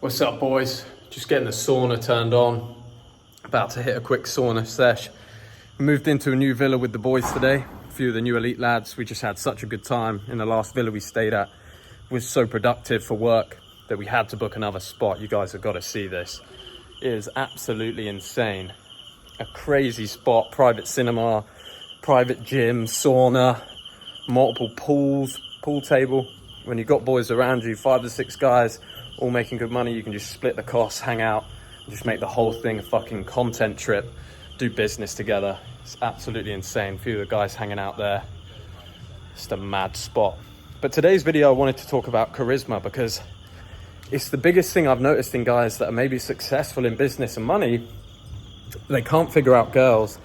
What's up, boys? Just getting the sauna turned on. About to hit a quick sauna sesh. We moved into a new villa with the boys today. A few of the new elite lads. We just had such a good time in the last villa we stayed at. It was so productive for work that we had to book another spot. You guys have got to see this. It is absolutely insane. A crazy spot, private cinema, private gym, sauna, multiple pools, pool table. When you've got boys around you, 5 to 6 guys, all making good money, you can just split the costs, hang out, and just make the whole thing a fucking content trip, do business together. It's absolutely insane. A few of the guys hanging out there. Just a mad spot. But today's video, I wanted to talk about charisma because it's the biggest thing I've noticed in guys that are maybe successful in business and money. They can't figure out girls.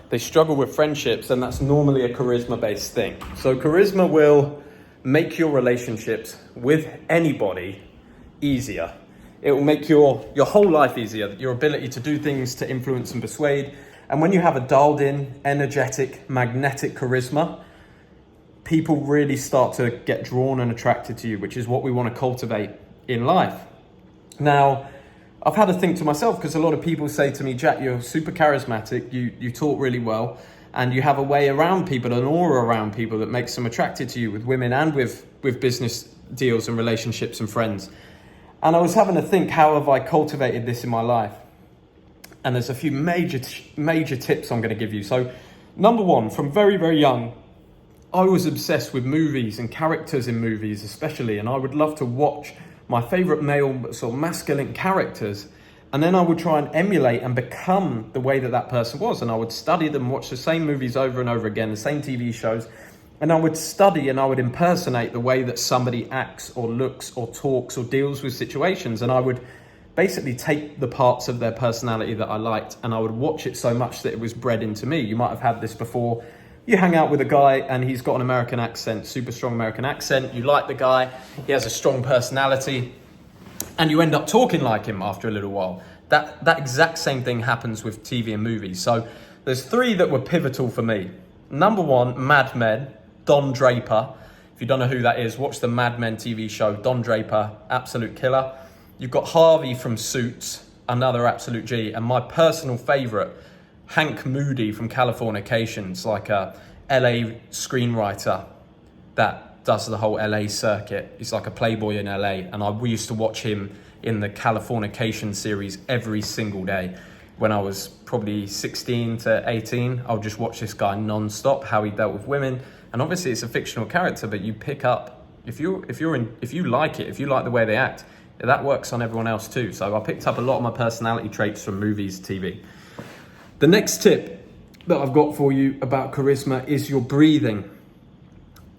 They struggle with friendships, and that's normally a charisma-based thing. So charisma will make your relationships with anybody easier. It will make your whole life easier, your ability to do things, to influence and persuade. And when you have a dialed in, energetic, magnetic charisma, people really start to get drawn and attracted to you, which is what we want to cultivate in life. Now, I've had to think to myself, because a lot of people say to me, Jack, you're super charismatic, you talk really well, and you have a way around people, an aura around people that makes them attracted to you with women and with business deals and relationships and friends. And I was having to think, how have I cultivated this in my life? And there's a few major tips I'm going to give you. So number one, from very, very young, I was obsessed with movies and characters in movies especially. And I would love to watch my favorite male sort of masculine characters. And then I would try and emulate and become the way that person was. And I would study them, watch the same movies over and over again, the same TV shows. And I would study and I would impersonate the way that somebody acts or looks or talks or deals with situations. And I would basically take the parts of their personality that I liked and I would watch it so much that it was bred into me. You might have had this before. You hang out with a guy and he's got an American accent, super strong American accent. You like the guy, he has a strong personality, and you end up talking like him after a little while. That exact same thing happens with TV and movies. So there's 3 that were pivotal for me. Number 1, Mad Men. Don Draper. If you don't know who that is, watch the Mad Men TV show. Don Draper, absolute killer. You've got Harvey from Suits, another absolute G. And my personal favorite, Hank Moody from Californication's, like a LA screenwriter that does the whole LA circuit. He's like a playboy in LA. And we used to watch him in the Californication series every single day. When I was probably 16 to 18, I'll just watch this guy non-stop, how he dealt with women. And obviously it's a fictional character, but you pick up, if you like the way they act, that works on everyone else too. So I picked up a lot of my personality traits from movies, TV. The next tip that I've got for you about charisma is your breathing.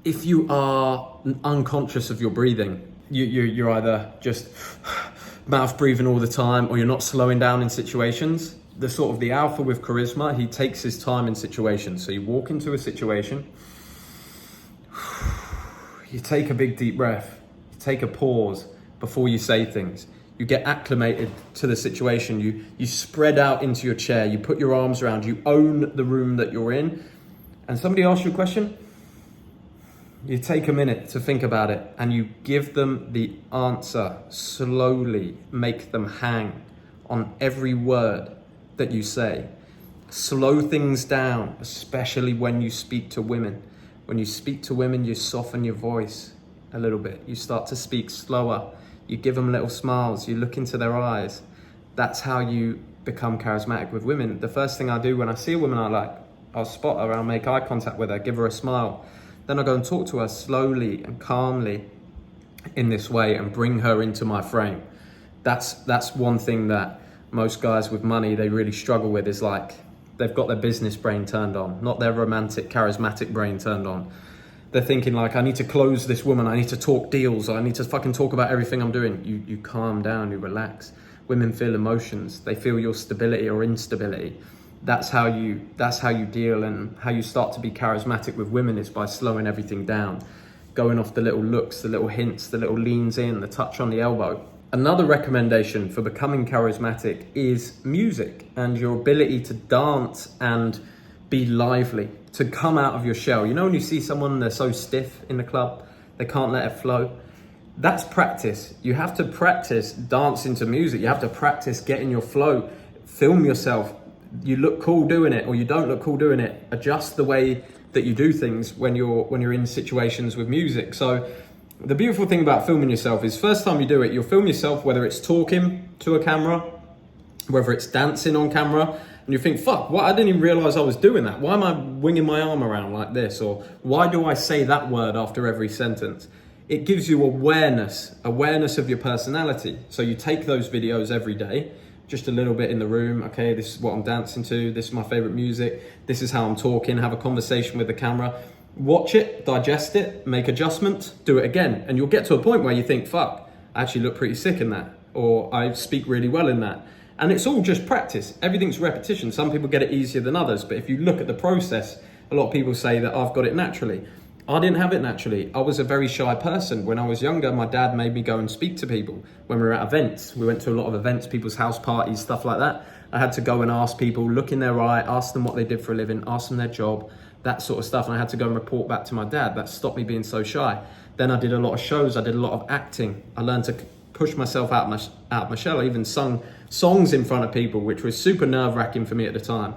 If you are unconscious of your breathing, you're either just mouth breathing all the time, or you're not slowing down in situations. The alpha with charisma, he takes his time in situations. So you walk into a situation, you take a big deep breath, you take a pause before you say things. You get acclimated to the situation. You spread out into your chair, you put your arms around, you own the room that you're in. And somebody asks you a question, you take a minute to think about it and you give them the answer slowly. Make them hang on every word that you say. Slow things down, especially when you speak to women. When you speak to women, you soften your voice a little bit. You start to speak slower. You give them little smiles. You look into their eyes. That's how you become charismatic with women. The first thing I do when I see a woman I like, I'll spot her, I'll make eye contact with her, give her a smile. Then I'll go and talk to her slowly and calmly in this way and bring her into my frame. That's one thing that most guys with money, they really struggle with, is like, they've got their business brain turned on, not their romantic, charismatic brain turned on. They're thinking like, I need to close this woman, I need to talk deals, I need to fucking talk about everything I'm doing. You calm down, you relax. Women feel emotions, they feel your stability or instability. That's how you deal, and how you start to be charismatic with women is by slowing everything down, going off the little looks, the little hints, the little leans in, the touch on the elbow. Another recommendation for becoming charismatic is music and your ability to dance and be lively, to come out of your shell. You know when you see someone, they're so stiff in the club, they can't let it flow. That's practice. You have to practice dancing to music. You have to practice getting your flow. Film yourself. You look cool doing it or you don't look cool doing it. Adjust the way that you do things when you're in situations with music. So the beautiful thing about filming yourself is first time you do it, you'll film yourself, whether it's talking to a camera, whether it's dancing on camera, and you think, fuck, what? I didn't even realize I was doing that. Why am I winging my arm around like this? Or why do I say that word after every sentence? It gives you awareness of your personality. So you take those videos every day, just a little bit in the room. Okay, this is what I'm dancing to. This is my favorite music. This is how I'm talking. Have a conversation with the camera. Watch it, digest it, make adjustments, do it again. And you'll get to a point where you think, fuck, I actually look pretty sick in that. Or I speak really well in that. And it's all just practice. Everything's repetition. Some people get it easier than others. But if you look at the process, a lot of people say that I've got it naturally. I didn't have it naturally. I was a very shy person. When I was younger, my dad made me go and speak to people when we were at events. We went to a lot of events, people's house parties, stuff like that. I had to go and ask people, look in their eye, ask them what they did for a living, ask them their job, that sort of stuff. And I had to go and report back to my dad. That stopped me being so shy. Then I did a lot of shows. I did a lot of acting. I learned to push myself out of my shell. I even sung songs in front of people, which was super nerve-wracking for me at the time.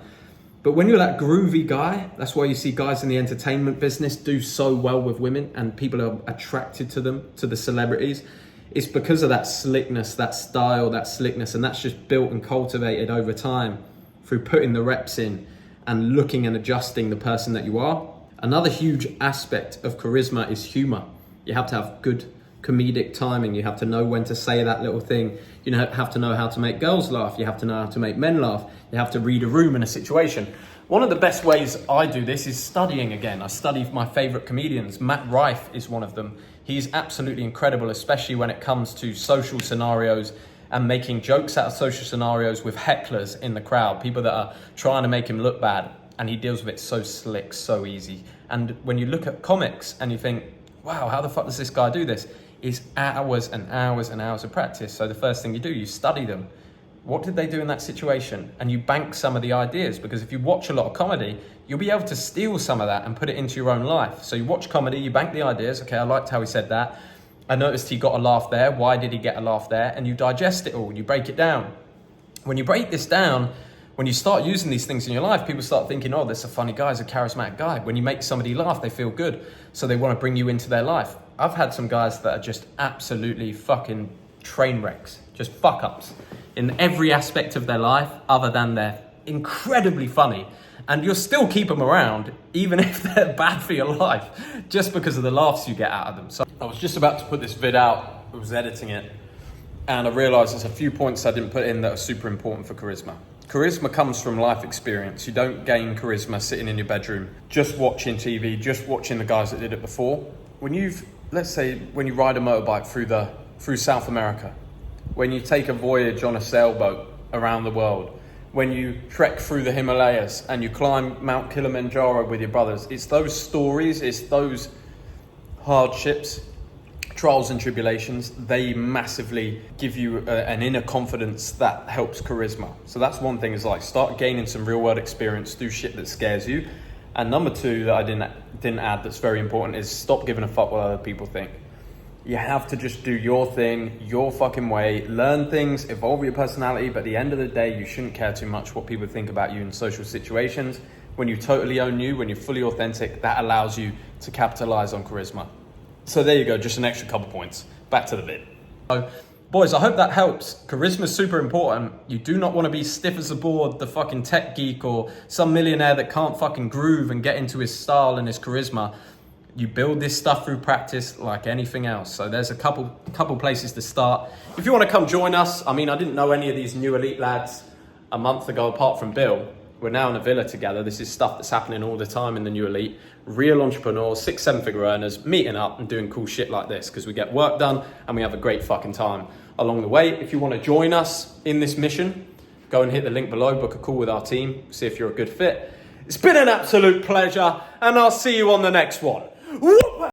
But when you're that groovy guy, that's why you see guys in the entertainment business do so well with women and people are attracted to them, to the celebrities. It's because of that slickness, that style, that slickness, and that's just built and cultivated over time through putting the reps in and looking and adjusting the person that you are. Another huge aspect of charisma is humor. You have to have good comedic timing. You have to know when to say that little thing. You have to know how to make girls laugh. You have to know how to make men laugh. You have to read a room in a situation. One of the best ways I do this is studying again. I study my favorite comedians. Matt Rife is one of them. He's absolutely incredible, especially when it comes to social scenarios and making jokes out of social scenarios with hecklers in the crowd, people that are trying to make him look bad. And he deals with it so slick, so easy. And when you look at comics and you think, wow, how the fuck does this guy do this? It's hours and hours and hours of practice. So the first thing you do, you study them. What did they do in that situation? And you bank some of the ideas, because if you watch a lot of comedy, you'll be able to steal some of that and put it into your own life. So you watch comedy, you bank the ideas. Okay, I liked how he said that. I noticed he got a laugh there. Why did he get a laugh there? And you digest it all, you break it down. When you break this down, when you start using these things in your life, people start thinking, oh, this is a funny guy, he's a charismatic guy. When you make somebody laugh, they feel good. So they want to bring you into their life. I've had some guys that are just absolutely fucking train wrecks, just fuck ups in every aspect of their life other than they're incredibly funny. And you'll still keep them around, even if they're bad for your life, just because of the laughs you get out of them. So I was just about to put this vid out, I was editing it, and I realized there's a few points I didn't put in that are super important for charisma. Charisma comes from life experience. You don't gain charisma sitting in your bedroom, just watching TV, just watching the guys that did it before. Let's say when you ride a motorbike through South America, when you take a voyage on a sailboat around the world, when you trek through the Himalayas and you climb Mount Kilimanjaro with your brothers, it's those stories, it's those hardships, trials and tribulations, they massively give you an inner confidence that helps charisma. So that's one thing, is like start gaining some real world experience, do shit that scares you. And number two that I didn't add that's very important is stop giving a fuck what other people think. You have to just do your thing, your fucking way, learn things, evolve your personality, but at the end of the day, you shouldn't care too much what people think about you in social situations. When you totally own you, when you're fully authentic, that allows you to capitalize on charisma. So there you go, just an extra couple points. Back to the vid. So, boys, I hope that helps. Charisma is super important. You do not want to be stiff as a board, the fucking tech geek or some millionaire that can't fucking groove and get into his style and his charisma. You build this stuff through practice like anything else. So there's a couple places to start. If you want to come join us, I mean, I didn't know any of these new elite lads a month ago apart from Bill. We're now in a villa together. This is stuff that's happening all the time in the new elite. Real entrepreneurs, 6-7 figure earners, meeting up and doing cool shit like this because we get work done and we have a great fucking time along the way. If you want to join us in this mission, go and hit the link below, book a call with our team, see if you're a good fit. It's been an absolute pleasure, and I'll see you on the next one. Whoop!